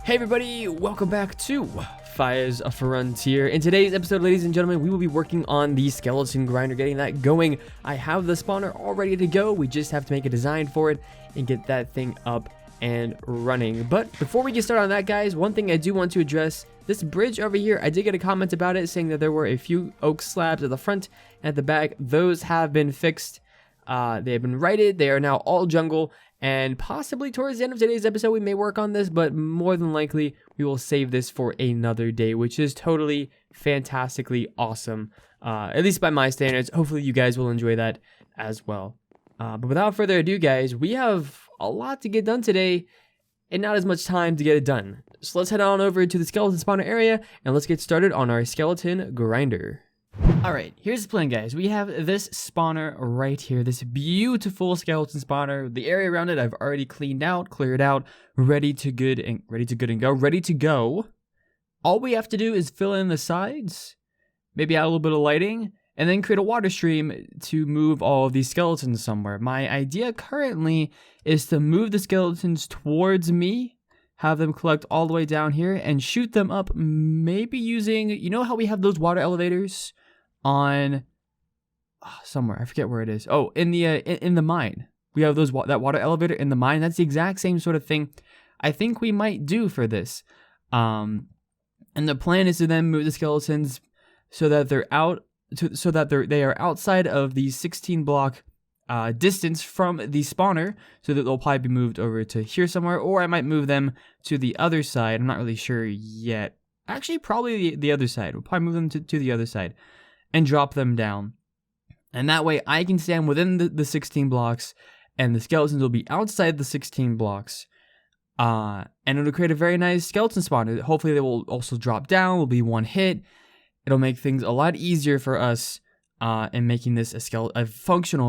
Hey everybody, welcome back to Fyr Frontier. In today's episode, ladies and gentlemen, we will be working on the skeleton grinder, getting that going. I have the spawner all ready to go. We just have to make a design for it and get that thing up and running. But before we get started on that, guys, one thing I do want to address, this bridge over here, I did get a comment about it saying that there were a few oak slabs at the front and at the back. Those have been fixed. They have been righted. They are now all jungle. And possibly towards the end of today's episode, we may work on this, but more than likely, we will save this for another day, which is totally fantastically awesome, at least by my standards. Hopefully, you guys will enjoy that as well. But without further ado, guys, we have a lot to get done today and not as much time to get it done. So let's head on over to the skeleton spawner area and let's get started on our skeleton grinder. Alright, here's the plan, guys. We have this spawner right here, this beautiful skeleton spawner. The area around it I've already cleaned out, cleared out, ready to go. All we have to do is fill in the sides, maybe add a little bit of lighting, and then create a water stream to move all of these skeletons somewhere. My idea currently is to move the skeletons towards me, have them collect all the way down here, and shoot them up, maybe using, you know how we have those water elevators on somewhere, I forget where it is. Oh, in the mine. We have that water elevator in the mine. That's the exact same sort of thing I think we might do for this. And the plan is to then move the skeletons so that they are outside of the 16 block distance from the spawner, so that they'll probably be moved over to here somewhere, or I might move them to the other side. I'm not really sure yet. Actually, probably the other side. We'll probably move them to the other side and drop them down. And that way I can stand within the 16 blocks and the skeletons will be outside the 16 blocks. And it'll create a very nice skeleton spawner. Hopefully they will also drop down, will be one hit. It'll make things a lot easier for us in making this a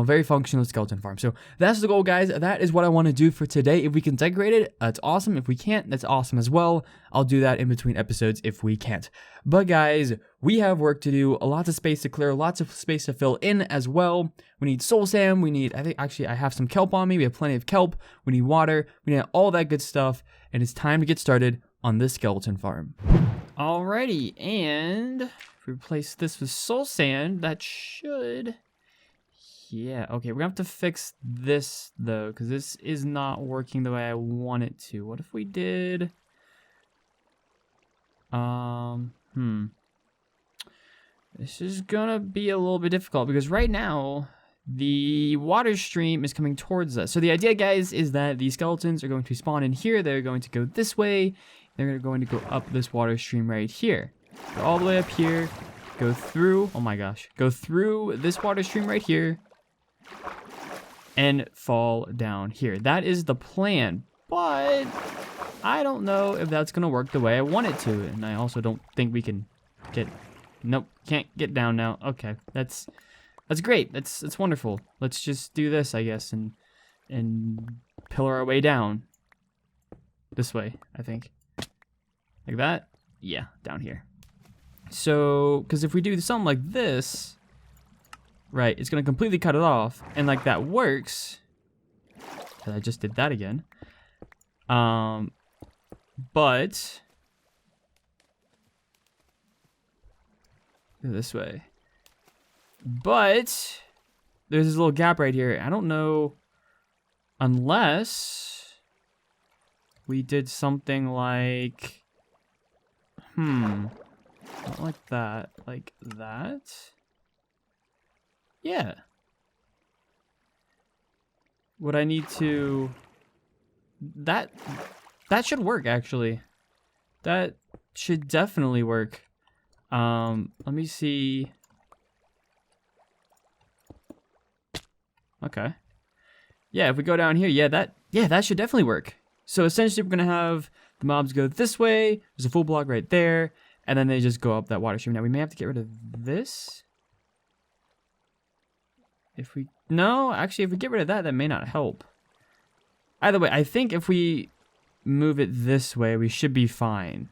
very functional skeleton farm. So that's the goal, guys. That is what I want to do for today. If we can decorate it, that's awesome. If we can't, that's awesome as well. I'll do that in between episodes if we can't. But guys, we have work to do, lots of space to clear, lots of space to fill in as well. We need soul sand. We need, I have some kelp on me. We have plenty of kelp. We need water. We need all that good stuff. And it's time to get started on this skeleton farm. Alrighty, and if we replace this with soul sand, that should, yeah, okay, we're gonna have to fix this though, because this is not working the way I want it to. What if we did, this is gonna be a little bit difficult, because right now, the water stream is coming towards us. So the idea, guys, is that the skeletons are going to spawn in here, they're going to go this way, they're going to go up this water stream right here. Go all the way up here, go through, oh my gosh, go through this water stream right here, and fall down here. That is the plan, but I don't know if that's gonna work the way I want it to, and I also don't think we can get, nope, can't get down now. Okay, that's great, that's wonderful. Let's just do this, I guess, and pillar our way down. This way, I think. Like that? Yeah, down here. So, because if we do something like this, right, it's going to completely cut it off. And like that works. I just did that again. But this way. But there's this little gap right here. I don't know, unless we did something like, not like that, like that. Yeah. Would I need to, that should work, actually. That should definitely work. Let me see. Okay. Yeah, if we go down here, that should definitely work. So essentially we're gonna have the mobs go this way, there's a full block right there, and then they just go up that water stream. Now we may have to get rid of this. If we get rid of that, that may not help. Either way, I think if we move it this way, we should be fine.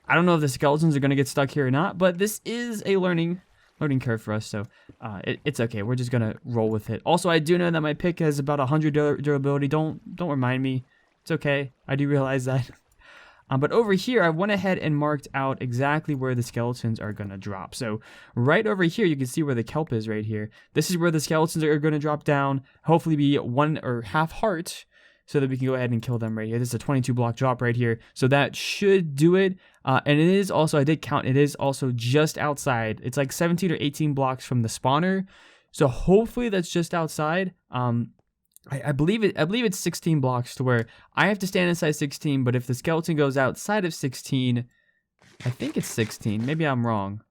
I don't know if the skeletons are gonna get stuck here or not, but this is a learning curve for us, so it's okay. We're just gonna roll with it. Also, I do know that my pick has about 100 durability. Don't remind me. It's okay. I do realize that. But over here, I went ahead and marked out exactly where the skeletons are going to drop. So right over here, you can see where the kelp is right here. This is where the skeletons are going to drop down, hopefully be 1 or half heart, so that we can go ahead and kill them right here. This is a 22 block drop right here. So that should do it. And it is also, I did count, it is also just outside. It's like 17 or 18 blocks from the spawner. So hopefully that's just outside. I believe it's 16 blocks to where I have to stand inside 16, but if the skeleton goes outside of 16, I think it's 16. Maybe I'm wrong.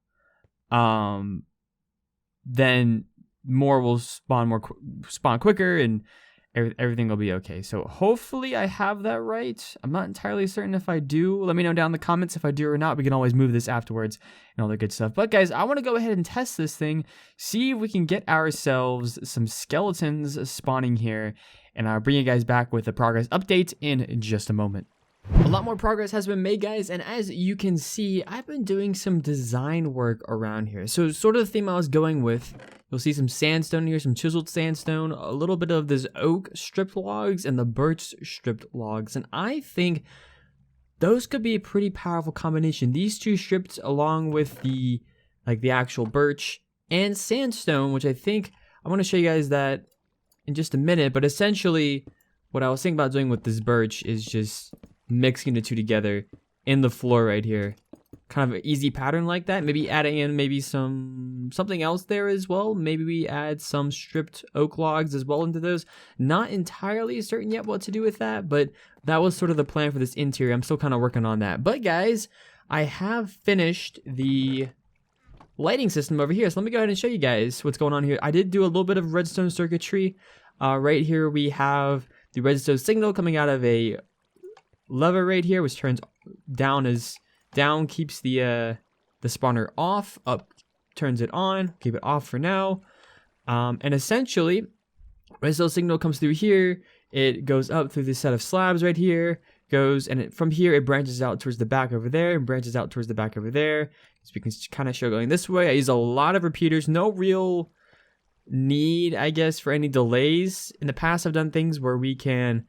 Then more will spawn quicker, and everything will be okay. So hopefully I have that right. I'm not entirely certain if I do. Let me know down in the comments if I do or not. We can always move this afterwards and all that good stuff. But guys, I want to go ahead and test this thing, see if we can get ourselves some skeletons spawning here, and I'll bring you guys back with a progress update in just a moment. A lot more progress has been made, guys, and as you can see, I've been doing some design work around here. So sort of the theme I was going with, you'll see some sandstone here, some chiseled sandstone, a little bit of this oak stripped logs and the birch stripped logs, and I think those could be a pretty powerful combination. These two stripped along with the actual birch and sandstone, which I think I want to show you guys that in just a minute, but essentially what I was thinking about doing with this birch is just mixing the two together in the floor right here. Kind of an easy pattern like that. Maybe adding in maybe something else there as well. Maybe we add some stripped oak logs as well into those. Not entirely certain yet what to do with that, but that was sort of the plan for this interior. I'm still kind of working on that. But guys, I have finished the lighting system over here. So let me go ahead and show you guys what's going on here. I did do a little bit of redstone circuitry. Right here we have the redstone signal coming out of a lever right here, which turns down as down keeps the spawner off, up turns it on, keep it off for now. And essentially redstone signal comes through here, it goes up through this set of slabs right here, from here it branches out towards the back over there and branches out towards the back over there. So we can kind of show going this way. I use a lot of repeaters, no real need, I guess, for any delays. In the past I've done things where we can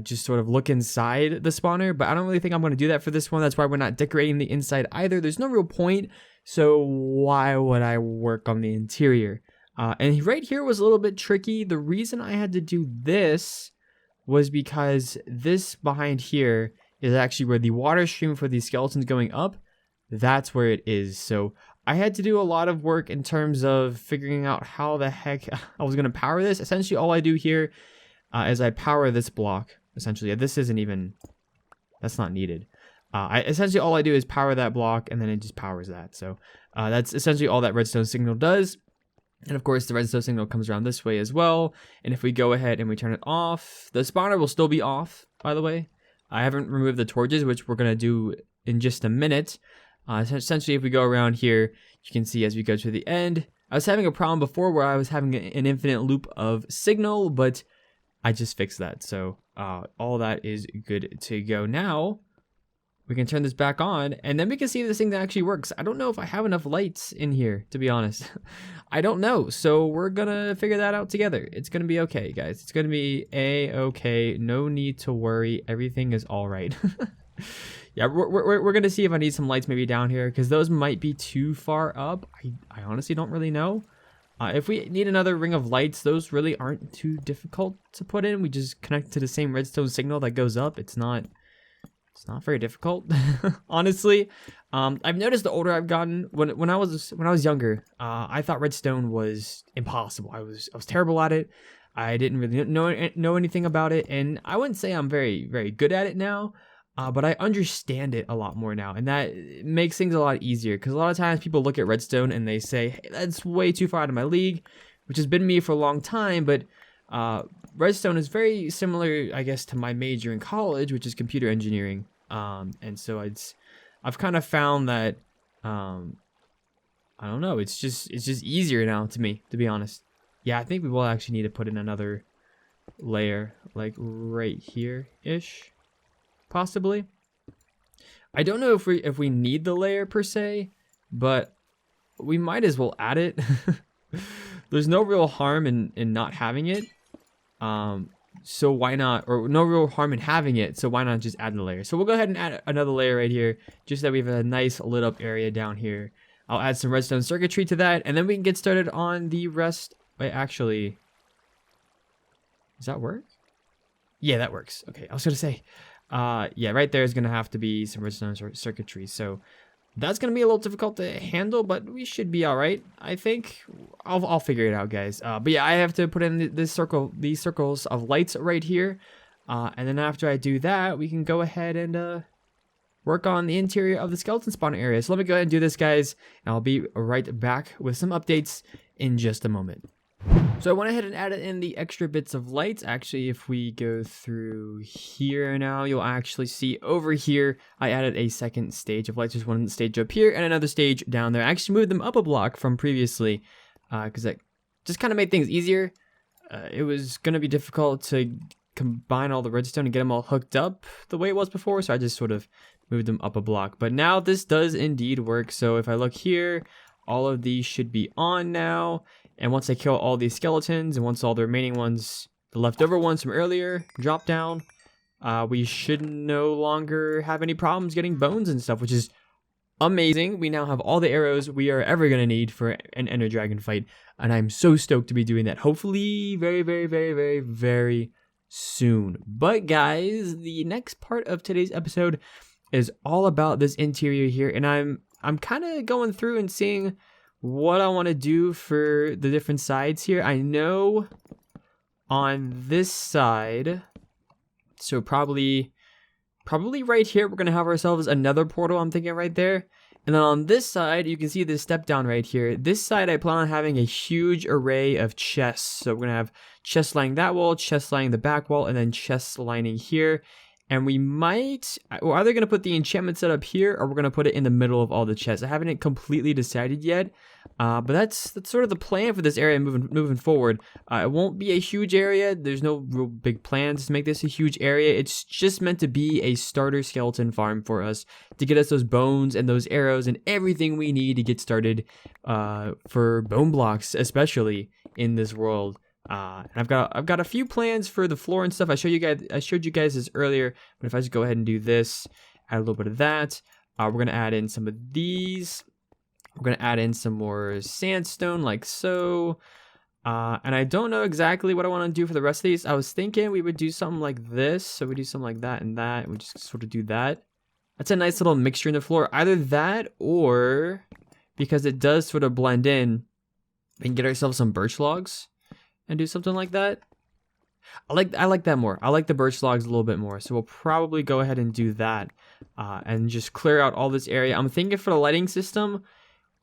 just sort of look inside the spawner, but I don't really think I'm going to do that for this one. That's why we're not decorating the inside either. There's no real point, so why would I work on the interior? And right here was a little bit tricky. The reason I had to do this was because this behind here is actually where the water stream for the skeletons going up, that's where it is. So I had to do a lot of work in terms of figuring out how the heck I was going to power this. Essentially all I do here as I power this block, essentially, this isn't even, that's not needed. Essentially all I do is power that block and then it just powers that. So that's essentially all that redstone signal does. And of course the redstone signal comes around this way as well. And if we go ahead and we turn it off, the spawner will still be off, by the way. I haven't removed the torches, which we're going to do in just a minute. Essentially if we go around here, you can see as we go to the end, I was having a problem before where I was having an infinite loop of signal, but I just fixed that, so all that is good to go. Now we can turn this back on, and then we can see if this thing actually works. I don't know if I have enough lights in here, to be honest. I don't know, so we're gonna figure that out together. It's gonna be okay, guys. It's gonna be a-okay. No need to worry. Everything is all right. Yeah, we're gonna see if I need some lights maybe down here, because those might be too far up. I honestly don't really know. If we need another ring of lights, those really aren't too difficult to put in. We just connect to the same redstone signal that goes up. It's not very difficult, honestly. I've noticed the older I've gotten, when I was younger, I thought redstone was impossible. I was terrible at it. I didn't really know anything about it, and I wouldn't say I'm very, very good at it now. But I understand it a lot more now, and that makes things a lot easier, because a lot of times people look at redstone and they say, hey, that's way too far out of my league, which has been me for a long time. But redstone is very similar, I guess, to my major in college, which is computer engineering. And so I've kind of found that I don't know, it's just easier now to me, to be honest. Yeah, I think we will actually need to put in another layer, like right here ish. Possibly. I don't know if we need the layer per se, but we might as well add it. There's no real harm in not having it. So why not, or no real harm in having it, so why not just add the layer? So we'll go ahead and add another layer right here, just so that we have a nice lit up area down here. I'll add some redstone circuitry to that, and then we can get started on the rest. Wait, actually, does that work? Yeah, that works. Okay, I was gonna say, yeah, right there is gonna have to be some redstone circuitry. So that's gonna be a little difficult to handle, but we should be all right. I think I'll figure it out, guys. But yeah, I have to put in these circles of lights right here, and then after I do that, we can go ahead and work on the interior of the skeleton spawn area. So let me go ahead and do this, guys, and I'll be right back with some updates in just a moment. So I went ahead and added in the extra bits of lights. Actually, if we go through here now, you'll actually see over here, I added a second stage of lights. There's one stage up here and another stage down there. I actually moved them up a block from previously because that just kind of made things easier. It was going to be difficult to combine all the redstone and get them all hooked up the way it was before, so I just sort of moved them up a block. But now this does indeed work. So if I look here, all of these should be on now. And once I kill all these skeletons, and once all the remaining ones, the leftover ones from earlier, drop down, we should no longer have any problems getting bones and stuff, which is amazing. We now have all the arrows we are ever going to need for an Ender Dragon fight, and I'm so stoked to be doing that. Hopefully very, very, very, very, very soon. But guys, the next part of today's episode is all about this interior here, and I'm kind of going through and seeing what I want to do for the different sides here. I know on this side, so probably right here, we're going to have ourselves another portal, I'm thinking right there. And then on this side, you can see this step down right here. This side, I plan on having a huge array of chests. So we're going to have chests lining that wall, chests lining the back wall, and then chests lining here. And we're either going to put the enchantment set up here, or we're going to put it in the middle of all the chests. I haven't completely decided yet, but that's sort of the plan for this area moving forward. It won't be a huge area. There's no real big plans to make this a huge area. It's just meant to be a starter skeleton farm for us to get us those bones and those arrows and everything we need to get started for bone blocks, especially in this world. And I've got a few plans for the floor and stuff. I showed you guys this earlier, but if I just go ahead and do this, add a little bit of that, we're gonna add in some of these. We're gonna add in some more sandstone like so. And I don't know exactly what I want to do for the rest of these. I was thinking we would do something like this, so we do something like that and that. And we just sort of do that. That's a nice little mixture in the floor. Either that, or because it does sort of blend in, we can get ourselves some birch logs and do something like that. I like that more. I like the birch logs a little bit more. So we'll probably go ahead and do that and just clear out all this area. I'm thinking for the lighting system,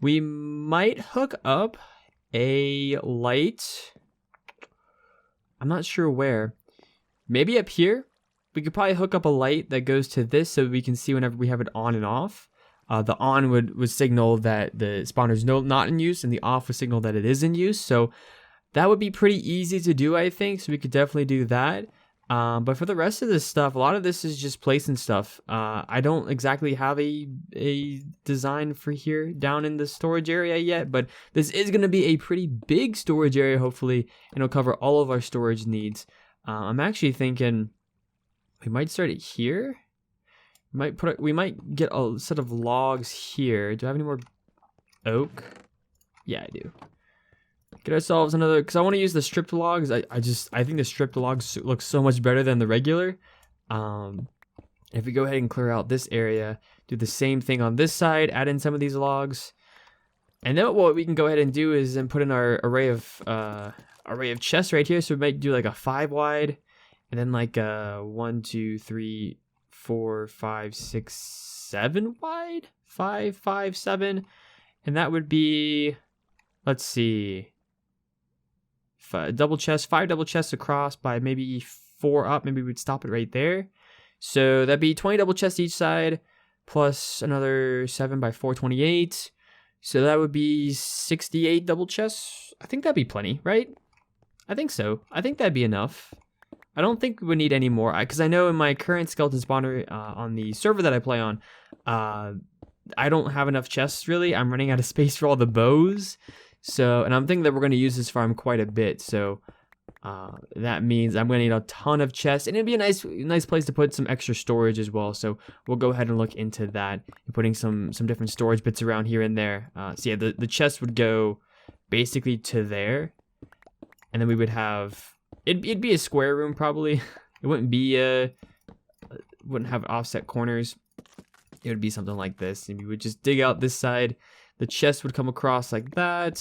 we might hook up a light. I'm not sure where. Maybe up here. We could probably hook up a light that goes to this so we can see whenever we have it on and off. The on would signal that the spawner's not in use, and the off would signal that it is in use. So that would be pretty easy to do, I think, so we could definitely do that. But for the rest of this stuff, a lot of this is just placing stuff. I don't exactly have a design for here down in the storage area yet, but this is going to be a pretty big storage area, hopefully, and it'll cover all of our storage needs. I'm actually thinking we might start it here. We might get a set of logs here. Do I have any more oak? Yeah, I do. Get ourselves another, because I want to use the stripped logs. I think the stripped logs look so much better than the regular. If we go ahead and clear out this area, do the same thing on this side, add in some of these logs, and then what we can go ahead and do is then put in our array of chests right here. So we might do like a 5 wide, and then like a 1, 2, 3, 4, 5, 6, 7 wide, 5, 5, 7, and that would be, let's see, 5 double chests across by maybe 4 up. Maybe we'd stop it right there. So that'd be 20 double chests each side, plus another 7 by 428. So that would be 68 double chests. I think that'd be plenty, right? I think so. I think that'd be enough. I don't think we would need any more, because I know in my current skeleton spawner on the server that I play on, I don't have enough chests really. I'm running out of space for all the bows. So, and I'm thinking that we're going to use this farm quite a bit. So That means I'm going to need a ton of chests, and it'd be a nice place to put some extra storage as well. So we'll go ahead and look into that, and putting some different storage bits around here and there. So yeah, the chest would go basically to there, and then we would have it'd be a square room probably. It wouldn't be wouldn't have offset corners. It would be something like this, and we would just dig out this side. The chest would come across like that,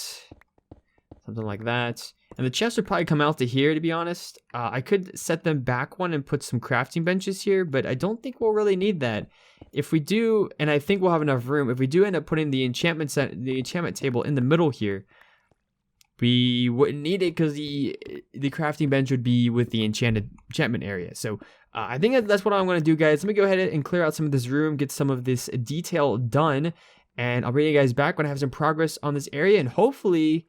something like that. And the chest would probably come out to here, to be honest. I could set them back one and put some crafting benches here, but I don't think we'll really need that. If we do, and I think we'll have enough room, if we do end up putting the enchantment table in the middle here, we wouldn't need it because the crafting bench would be with the enchantment area. So I think that's what I'm going to do, guys. Let me go ahead and clear out some of this room, get some of this detail done, and I'll bring you guys back when I have some progress on this area, and hopefully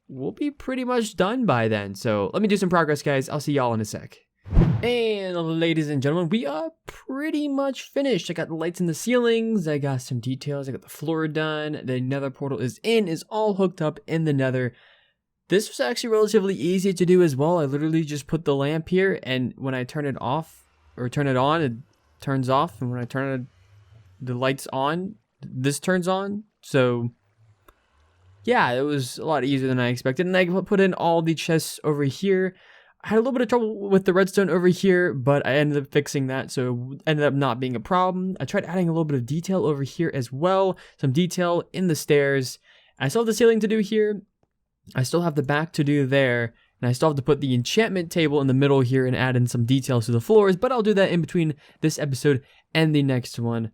we'll be pretty much done by then. So let me do some progress, guys. I'll see y'all in a sec. And ladies and gentlemen, we are pretty much finished. I got the lights in the ceilings. I got some details. I got the floor done. The nether portal is all hooked up in the nether. This was actually relatively easy to do as well. I literally just put the lamp here, and when I turn it off or turn it on, it turns off. And when I turn the lights on, this turns on. So yeah, it was a lot easier than I expected. And I put in all the chests over here. I had a little bit of trouble with the redstone over here, but I ended up fixing that, so it ended up not being a problem. I tried adding a little bit of detail over here as well. Some detail in the stairs. I still have the ceiling to do here. I still have the back to do there. And I still have to put the enchantment table in the middle here and add in some details to the floors. But I'll do that in between this episode and the next one.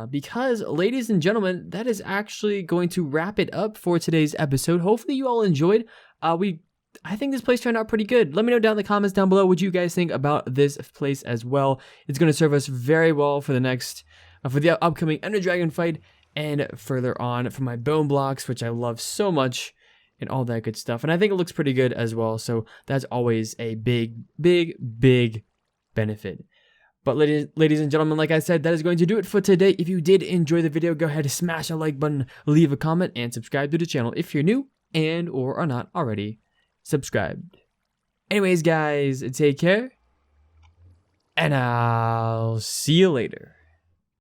Because, ladies and gentlemen, that is actually going to wrap it up for today's episode. Hopefully you all enjoyed. I think this place turned out pretty good. Let me know down in the comments down below what you guys think about this place as well. It's going to serve us very well for the upcoming Ender Dragon fight, and further on for my bone blocks, which I love so much, and all that good stuff. And I think it looks pretty good as well. So that's always a big benefit. But ladies and gentlemen, like I said, that is going to do it for today. If you did enjoy the video, go ahead and smash a like button, leave a comment, and subscribe to the channel if you're new and or are not already subscribed. Anyways, guys, take care, and I'll see you later.